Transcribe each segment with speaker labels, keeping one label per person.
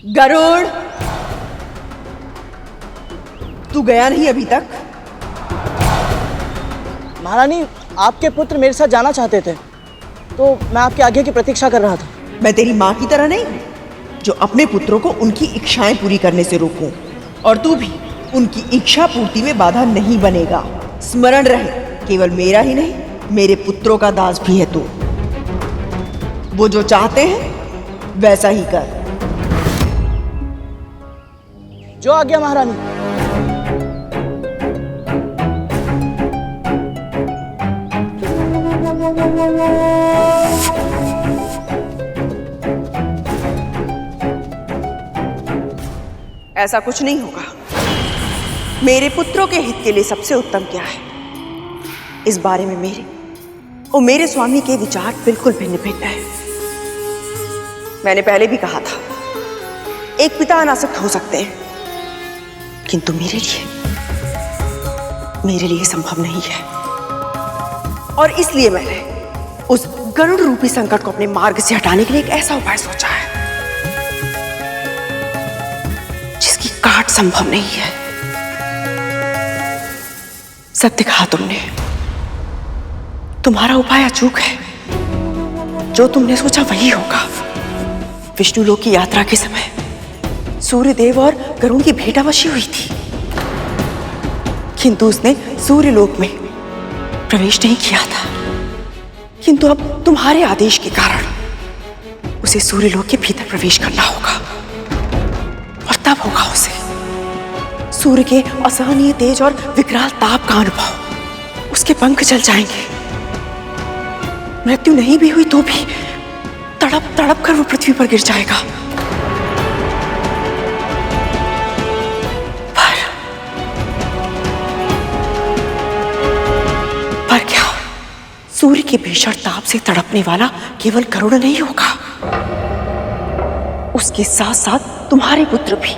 Speaker 1: गरुड़, तू गया नहीं अभी तक?
Speaker 2: महारानी, आपके पुत्र मेरे साथ जाना चाहते थे, तो मैं आपके आज्ञा की प्रतीक्षा कर रहा था।
Speaker 1: मैं तेरी माँ की तरह नहीं, जो अपने पुत्रों को उनकी इच्छाएं पूरी करने से रोकूं। और तू भी उनकी इच्छा पूर्ति में बाधा नहीं बनेगा। स्मरण रहे, केवल मेरा ही नहीं, मेरे पुत्रों का दास भी है तू। वो जो चाहते हैं वैसा ही कर।
Speaker 2: जो आज्ञा महारानी।
Speaker 1: ऐसा कुछ नहीं होगा। मेरे पुत्रों के हित के लिए सबसे उत्तम क्या है, इस बारे में मेरे और मेरे स्वामी के विचार बिल्कुल भिन्न भिन्न हैं। मैंने पहले भी कहा था, एक पिता अनासक्त हो सकते हैं, किंतु मेरे लिए संभव नहीं है। और इसलिए मैंने उस गरुड़ रूपी संकट को अपने मार्ग से हटाने के लिए एक ऐसा उपाय सोचा है जिसकी काट संभव नहीं है। सत्य कहा तुमने, तुम्हारा उपाय अचूक है। जो तुमने सोचा वही होगा। विष्णु लोक की यात्रा के समय सूर्यदेव और गरुड़ की भेंटावशी हुई थी, किंतु उसने सूर्यलोक में प्रवेश नहीं किया था। किंतु अब तुम्हारे आदेश के कारण उसे सूर्यलोक के भीतर प्रवेश करना होगा, और तब होगा उसे सूर्य के असहनीय तेज और विकराल ताप का अनुभव। उसके पंख जल जाएंगे। मृत्यु नहीं भी हुई तो भी तड़प तड़प कर वो पृथ्वी पर गिर जाएगा। पर क्या सूर्य के भीषण ताप से तड़पने वाला केवल गरुड़ नहीं होगा, उसके साथ साथ तुम्हारे पुत्र भी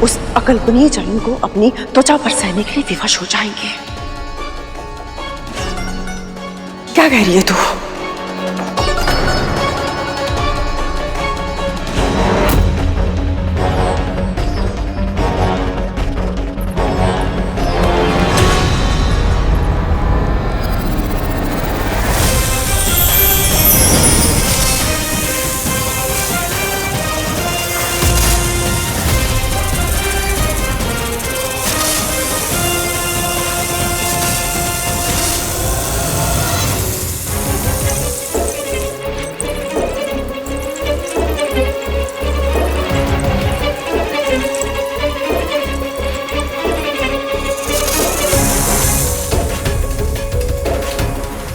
Speaker 1: उस अकल्पनीय जलन को अपनी त्वचा पर सहने के लिए विवश हो जाएंगे। क्या कह रही है तू?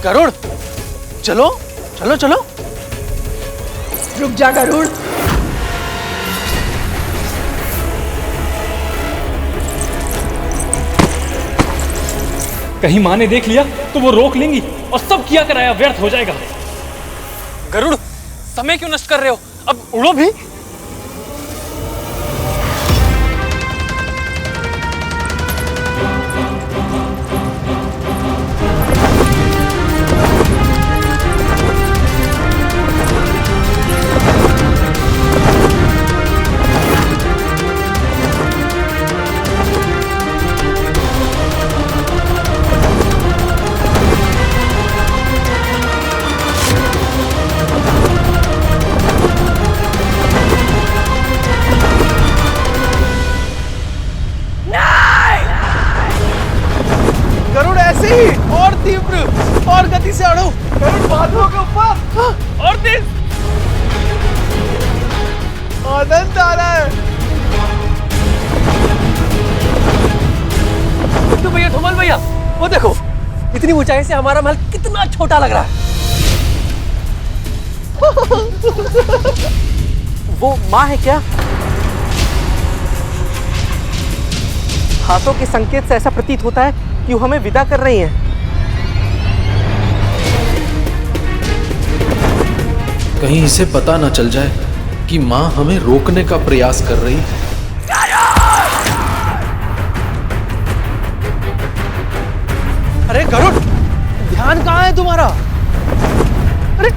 Speaker 3: गरुड़, चलो चलो चलो।
Speaker 1: रुक जा गरुड़।
Speaker 4: कहीं माँ ने देख लिया तो वो रोक लेंगी और सब किया कराया व्यर्थ हो जाएगा।
Speaker 3: गरुड़, समय क्यों नष्ट कर रहे हो? अब उड़ो भी। और तीव्र और गति से अड़ो। गरुड़ बादलों के ऊपर और तेज। आनंद आ रहा है। तो भैया, धुमल भैया, वो देखो, इतनी ऊंचाई से हमारा महल कितना छोटा लग रहा है। वो माँ है क्या? हाथों के संकेत से ऐसा प्रतीत होता है कि वो हमें विदा कर रही हैं।
Speaker 5: कहीं इसे पता न चल जाए कि माँ हमें रोकने का प्रयास कर रही है।
Speaker 3: अरे गरुड़, ध्यान कहाँ है तुम्हारा? अरे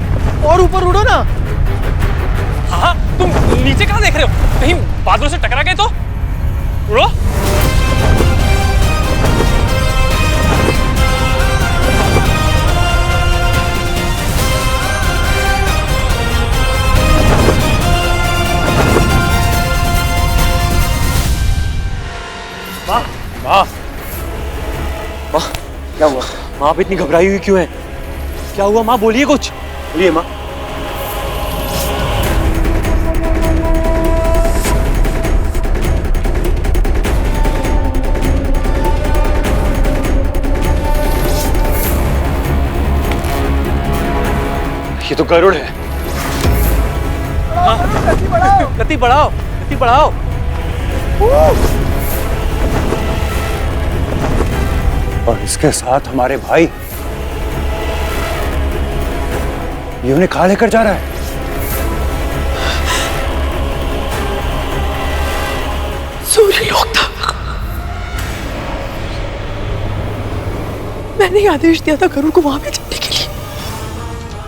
Speaker 3: और ऊपर उड़ो ना। हाँ, तुम
Speaker 4: नीचे कहाँ देख रहे हो? कहीं बादलों से टकरा गए तो? उड़ो।
Speaker 3: माँ, माँ, माँ, क्या हुआ? माँ आप इतनी घबराई हुई क्यों है? क्या हुआ माँ? बोलिए कुछ। बोलिए माँ। ये तो गरुड़ है। गति बढ़ाओ, गति बढ़ाओ।
Speaker 6: और इसके साथ हमारे भाई, ये उन्हें कहाँ लेकर जा रहा है?
Speaker 1: सूर्यलोक था। मैंने आदेश दिया था गरुड़ को वहां भेजने के लिए,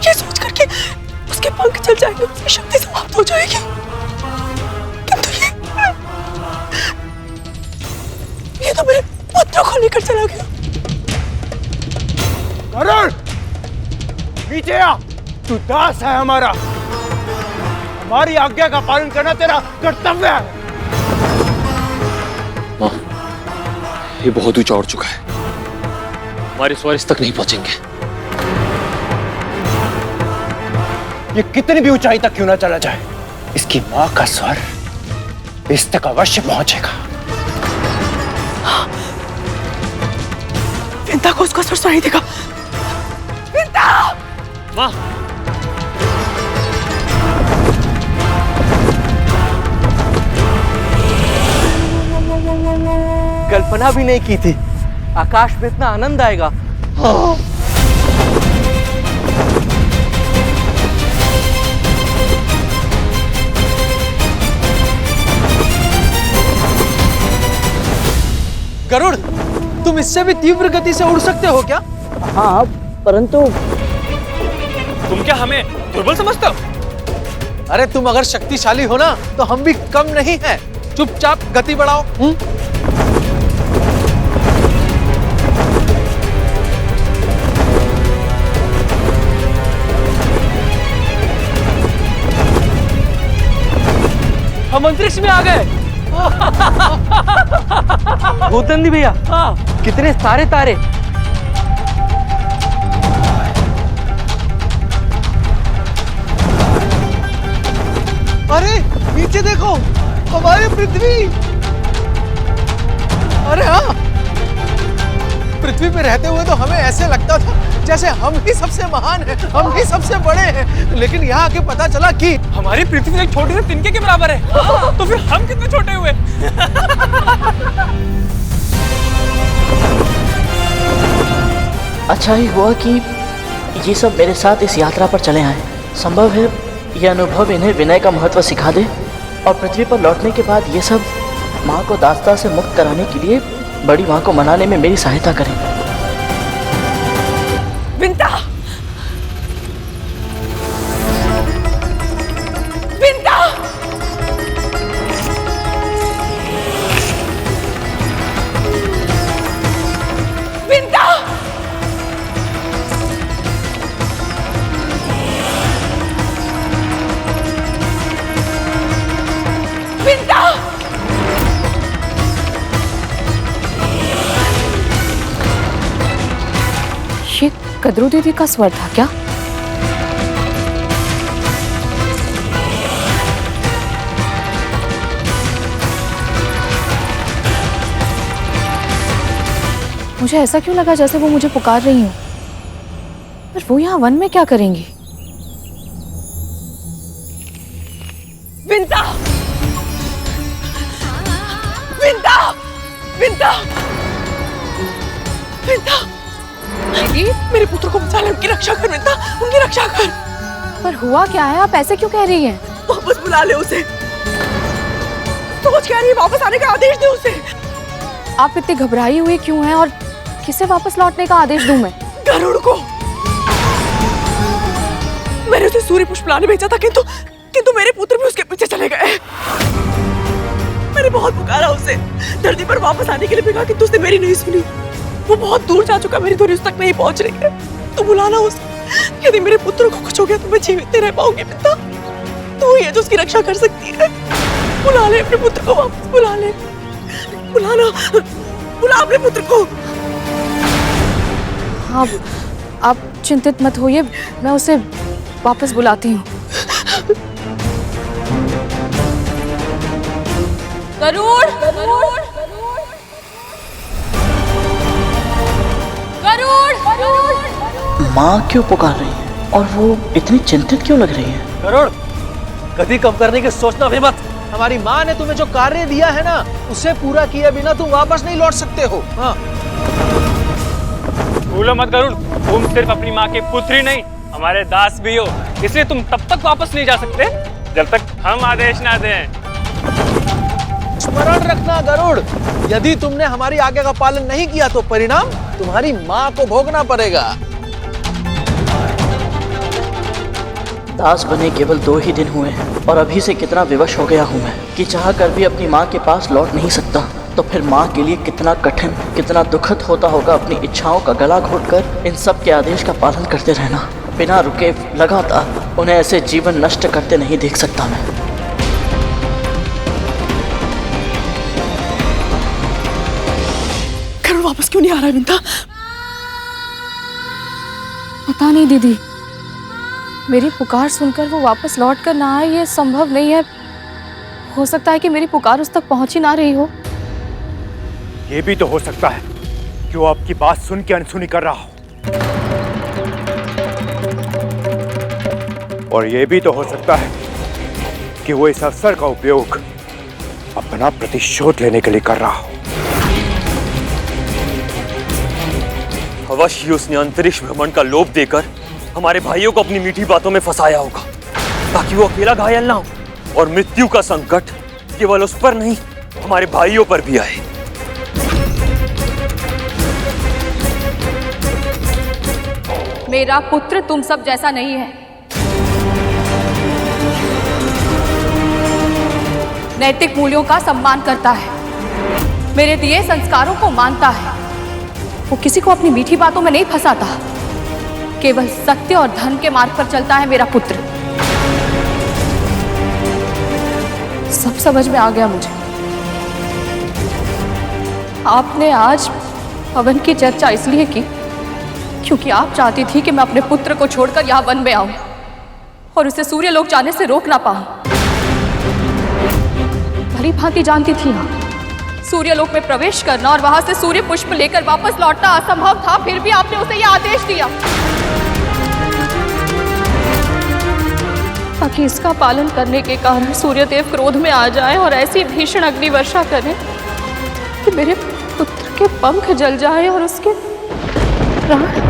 Speaker 1: ये सोच करके उसके पंख चल जाएंगे, उसकी शक्ति समाप्त हो जाएगी। किंतु ये तो मेरे पुत्र को लेकर चला गया।
Speaker 6: गरुड़, नीचे आ। तू दास है हमारा, हमारी आज्ञा का पालन करना तेरा कर्तव्य है।
Speaker 5: माँ, ये बहुत ऊंचा उड़ चुका है, हमारे स्वर इस तक नहीं पहुंचेंगे।
Speaker 6: ये कितनी भी ऊंचाई तक क्यों ना चला जाए, इसकी माँ का स्वर इस तक अवश्य पहुंचेगा।
Speaker 1: विंता को उसका स्वर सुनाई देगा। विंता!
Speaker 3: माँ, कल्पना भी नहीं की थी आकाश में इतना आनंद आएगा। गरुड़, तुम इससे भी तीव्र गति से उड़ सकते हो क्या?
Speaker 2: हाँ, परंतु
Speaker 4: तुम क्या हमें दुर्बल समझते हो?
Speaker 3: अरे तुम अगर शक्तिशाली हो ना तो हम भी कम नहीं हैं। चुपचाप गति बढ़ाओ।
Speaker 4: हम अंतरिक्ष में आ गए।
Speaker 3: भूतनंदी भैया, कितने सारे तारे। अरे नीचे देखो, हमारी पृथ्वी। अरे हाँ, पृथ्वी पे रहते हुए तो हमें ऐसे लगता था जैसे हम ही सबसे महान हैं, हम ही सबसे बड़े हैं, लेकिन यहाँ आके पता चला कि
Speaker 4: हमारी पृथ्वी एक छोटे से तिनके के बराबर है। तो फिर हम कितने छोटे हुए?
Speaker 2: अच्छा ही हुआ कि ये सब मेरे साथ इस यात्रा पर चले आए। संभव है यह अनुभव इन्हें विनय का महत्व सिखा दे और पृथ्वी पर लौटने के बाद ये सब माँ को दासता से मुक्त कराने के लिए बड़ी माँ को मनाने में मेरी सहायता करें।
Speaker 1: विंता! विंता! विंता! विंता!
Speaker 7: ये कद्रू दीदी का स्वर था क्या? मुझे ऐसा क्यों लगा जैसे वो मुझे पुकार रही हूँ। पर वो यहाँ वन में क्या करेंगी?
Speaker 1: विंता! विंता! विंता! विंता!
Speaker 7: दीदी,
Speaker 1: मेरे पुत्र को बचा ले, उनकी रक्षा कर विंता, उनकी रक्षा कर।
Speaker 7: पर हुआ क्या है? आप ऐसे क्यों कह रही हैं?
Speaker 1: वापस बुला ले उसे। सोच क्या रही है? वापस आने का आदेश दे उसे।
Speaker 7: आप इतनी घबराई हुई क्यों हैं और किसे वापस लौटने का आदेश दूं मैं?
Speaker 1: गरुड़ को। मैंने उसे सूर्य पुष्प लाने भेजा था, किंतु मेरे पुत्र भी उसके पीछे चले गए। मैंने बहुत पुकारा उसे, धरती पर वापस आने के लिए भी कहा, किंतु उसने मेरी नहीं सुनी। वो बहुत दूर जा चुका, मेरी धुरी उस तक नहीं पहुंच रही है। तू बुलाना उसे। यदि मेरे पुत्र को कुछ हो गया तो मैं जीवित नहीं रह पाऊंगी पिता। तू ही है जो उसकी रक्षा कर सकती है। बुला ले अपने पुत्र को वापस, बुला ले। बुलाना, बुला अपने पुत्र को।
Speaker 7: हाँ, आप चिंतित मत होइए, मैं उसे वापस बुलाती हूँ।
Speaker 8: गरुड़, गरुड़, गरुड़, गरुड़।
Speaker 2: माँ क्यों पुकार रही है और वो इतनी चिंतित क्यों लग रही है?
Speaker 3: गरुड़, गति कम करने की सोचना भी मत। हमारी माँ ने तुम्हें जो कार्य दिया है ना, उसे पूरा किए बिना तुम वापस नहीं लौट सकते हो। हाँ।
Speaker 4: भूलो मत गरुड़, तुम सिर्फ अपनी माँ के पुत्र ही नहीं, हमारे दास भी हो। इसलिए तुम तब तक वापस नहीं जा सकते जब तक हम आदेश ना दें।
Speaker 3: स्मरण रखना गरुड़, यदि तुमने हमारी आज्ञा का पालन नहीं किया तो परिणाम तुम्हारी माँ को भोगना पड़ेगा।
Speaker 2: दास बने केवल 2 ही दिन हुए हैं और अभी से कितना विवश हो गया हूँ मैं कि चाह कर भी अपनी माँ के पास लौट नहीं सकता। तो फिर माँ के लिए कितना कठिन, कितना दुखद होता होगा अपनी इच्छाओं का गला घोटकर इन सब के आदेश का पालन करते रहना, बिना रुके लगातार। उन्हें ऐसे जीवन नष्ट करते नहीं देख सकता मैं।
Speaker 1: करुण वापस क्यों नहीं आ रहा है विंता?
Speaker 7: पता नहीं दीदी, मेरी पुकार सुनकर वो वापस लौट कर ना आए, ये संभव नहीं है। हो सकता है कि मेरी पुकार उस तक पहुंच ही ना रही हो।
Speaker 6: ये भी तो हो सकता है कि वो आपकी बात सुन के अनसुनी कर रहा हो, और ये भी तो हो सकता है कि वो इस अवसर का उपयोग अपना प्रतिशोध लेने के लिए कर रहा हो।
Speaker 3: अवश्य उसने अंतरिक्ष भ्रमण का लोभ देकर हमारे भाइयों को अपनी मीठी बातों में फंसाया होगा, ताकि वो अकेला घायल ना हो और मृत्यु का संकट केवल उस पर नहीं, हमारे भाइयों पर भी आए।
Speaker 8: मेरा पुत्र तुम सब जैसा नहीं है। नैतिक मूल्यों का सम्मान करता है, मेरे दिए संस्कारों को मानता है। वो किसी को अपनी मीठी बातों में नहीं फंसाता, केवल सत्य और धर्म के मार्ग पर चलता है मेरा पुत्र।
Speaker 7: सब समझ में आ गया मुझे। आपने आज पवन की चर्चा इसलिए की क्योंकि आप चाहती थी कि मैं अपने पुत्र को छोड़कर यहाँ वन में आऊं और उसे सूर्यलोक जाने से रोक ना पाऊं। भली भांति जानती थी आप, सूर्यलोक में प्रवेश करना और वहां से सूर्य पुष्प लेकर वापस लौटना असंभव था, फिर भी आपने उसे यह आदेश दिया ताकि इसका पालन करने के कारण सूर्यदेव क्रोध में आ जाए और ऐसी भीषण अग्नि वर्षा करें कि मेरे पुत्र के पंख जल जाए और उसके प्राण।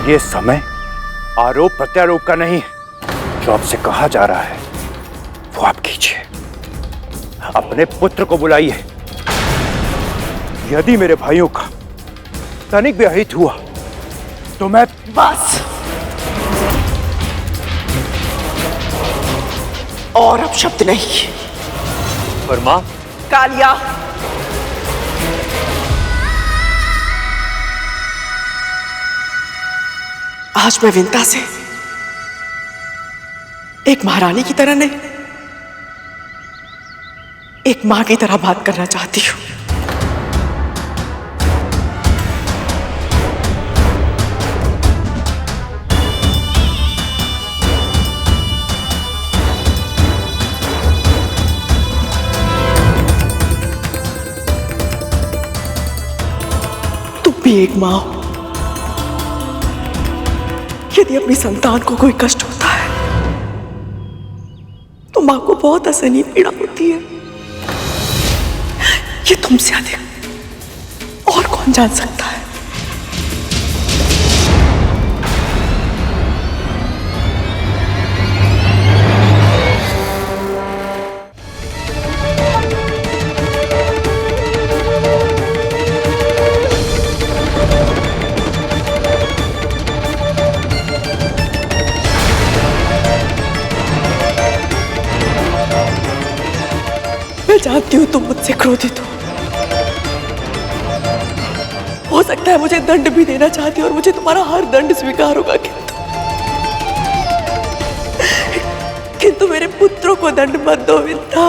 Speaker 6: ये समय आरोप प्रत्यारोप का नहीं है। जो आपसे कहा जा रहा है वो आप कीजिए। अपने पुत्र को बुलाइए। यदि मेरे भाइयों का तनिक भी अहित हुआ तो मैं
Speaker 1: बस, और अब शब्द नहीं।
Speaker 3: पर मां,
Speaker 1: कालिया, आज मैं विंता से एक महारानी की तरह नहीं, एक मां की तरह बात करना चाहती हूं। तुम भी एक मां हो। यदि अपनी संतान को कोई कष्ट होता है तो मां को बहुत असहनीय पीड़ा होती है। ये तुमसे अधिक और कौन जान सकता है। मैं जानती हूँ तुम मुझसे क्रोधित हो सकता है मुझे दंड भी देना चाहती हो और मुझे तुम्हारा हर दंड स्वीकार होगा, किंतु मेरे पुत्रों को दंड मत दो विद्या।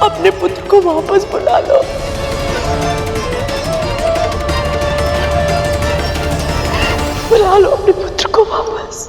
Speaker 1: अपने पुत्र को वापस बुला लो। बुला लो अपने पुत्र को वापस।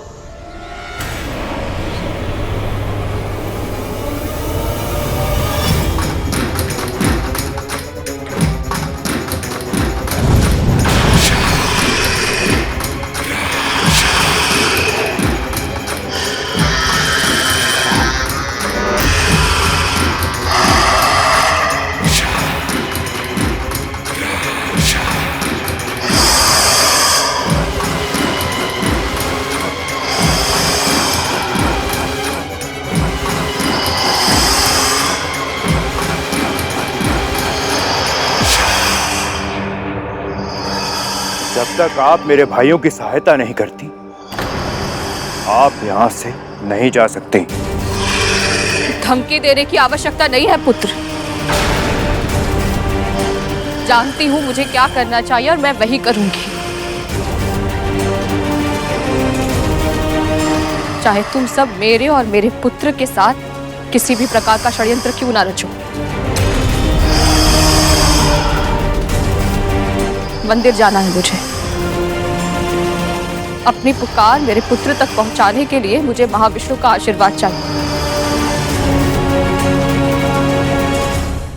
Speaker 6: जब तक आप मेरे भाइयों की सहायता नहीं करती, आप यहां से नहीं जा सकते।
Speaker 8: धमकी देने की आवश्यकता नहीं है पुत्र। जानती हूं मुझे क्या करना चाहिए और मैं वही करूंगी। चाहे तुम सब मेरे और मेरे पुत्र के साथ किसी भी प्रकार का षड्यंत्र क्यों ना रचो। मंदिर जाना है मुझे। अपनी पुकार मेरे पुत्र तक पहुंचाने के लिए मुझे महाविष्णु का आशीर्वाद चाहिए।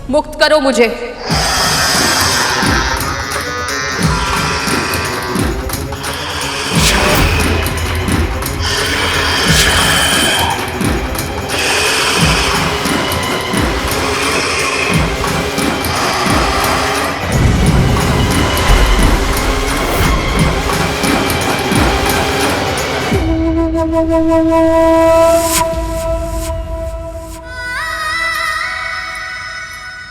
Speaker 8: मुक्त करो मुझे।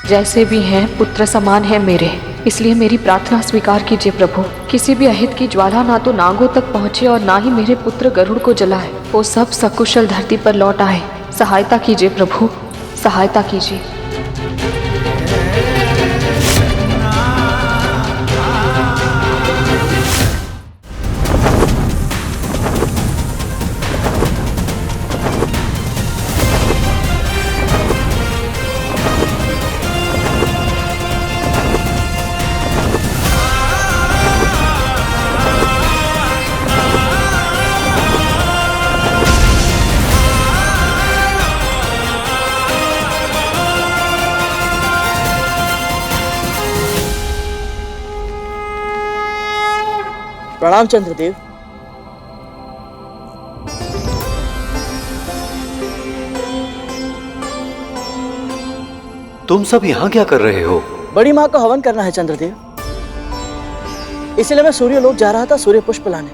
Speaker 8: जैसे भी हैं पुत्र समान है मेरे, इसलिए मेरी प्रार्थना स्वीकार कीजिए प्रभु। किसी भी अहित की ज्वाला ना तो नागों तक पहुंचे और ना ही मेरे पुत्र गरुड़ को जलाए। वो सब सकुशल धरती पर लौट आए। सहायता कीजिए प्रभु, सहायता कीजिए।
Speaker 2: प्रणाम चंद्रदेव।
Speaker 9: तुम सब यहाँ क्या कर रहे हो?
Speaker 2: बड़ी माँ का हवन करना है चंद्रदेव, इसलिए मैं सूर्यलोक जा रहा था सूर्य पुष्प लाने।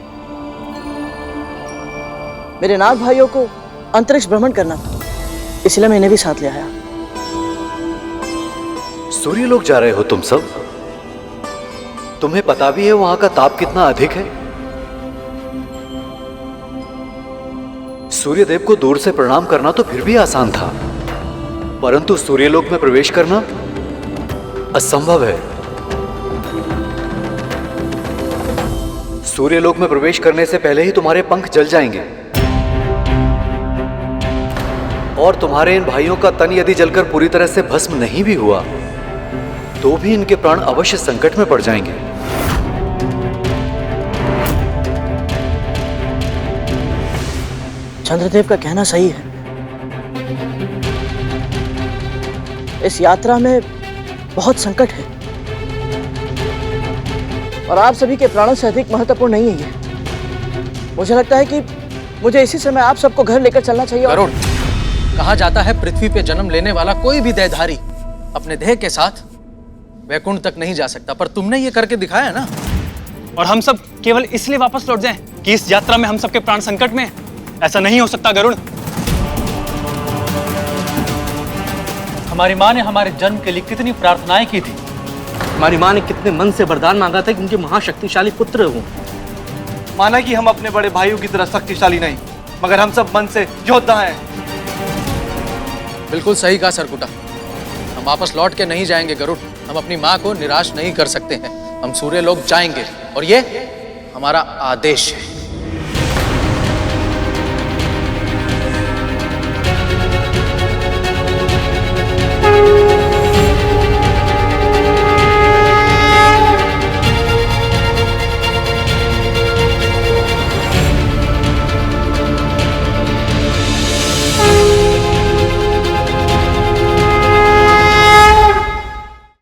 Speaker 2: मेरे नाग भाइयों को अंतरिक्ष भ्रमण करना था, इसलिए मैं इन्हें भी साथ ले आया।
Speaker 9: सूर्यलोक जा रहे हो तुम सब? तुम्हें पता भी है वहां का ताप कितना अधिक है? सूर्यदेव को दूर से प्रणाम करना तो फिर भी आसान था, परंतु सूर्यलोक में प्रवेश करना असंभव है। सूर्यलोक में प्रवेश करने से पहले ही तुम्हारे पंख जल जाएंगे और तुम्हारे इन भाइयों का तन यदि जलकर पूरी तरह से भस्म नहीं भी हुआ तो भी इनके प्राण अवश्य संकट में पड़ जाएंगे।
Speaker 2: चंद्रदेव का कहना सही है। इस यात्रा में बहुत संकट है और आप सभी के प्राणों से अधिक महत्वपूर्ण नहीं है ये। मुझे लगता है कि मुझे इसी समय आप सबको घर लेकर चलना चाहिए।
Speaker 5: गरुड़, कहा जाता है पृथ्वी पे जन्म लेने वाला कोई भी देहधारी अपने देह के साथ वैकुंठ तक नहीं जा सकता, पर तुमने ये करके दिखाया ना।
Speaker 4: और हम सब केवल इसलिए वापस लौट जाएं कि इस यात्रा में हम सबके प्राण संकट में हैं। ऐसा नहीं हो सकता गरुड़।
Speaker 10: हमारी माँ ने हमारे जन्म के लिए कितनी प्रार्थनाएं की थी। हमारी माँ ने कितने मन से वरदान मांगा था कि उनके महाशक्तिशाली पुत्र हों।
Speaker 6: माना कि हम अपने बड़े भाइयों की तरह शक्तिशाली नहीं,
Speaker 10: मगर हम सब मन से योद्धा हैं।
Speaker 5: बिल्कुल सही कहा सरकुटा। हम वापस लौट के नहीं जाएंगे गरुड़। हम अपनी माँ को निराश नहीं कर सकते हैं। हम सूर्य लोक जाएंगे और ये हमारा आदेश है।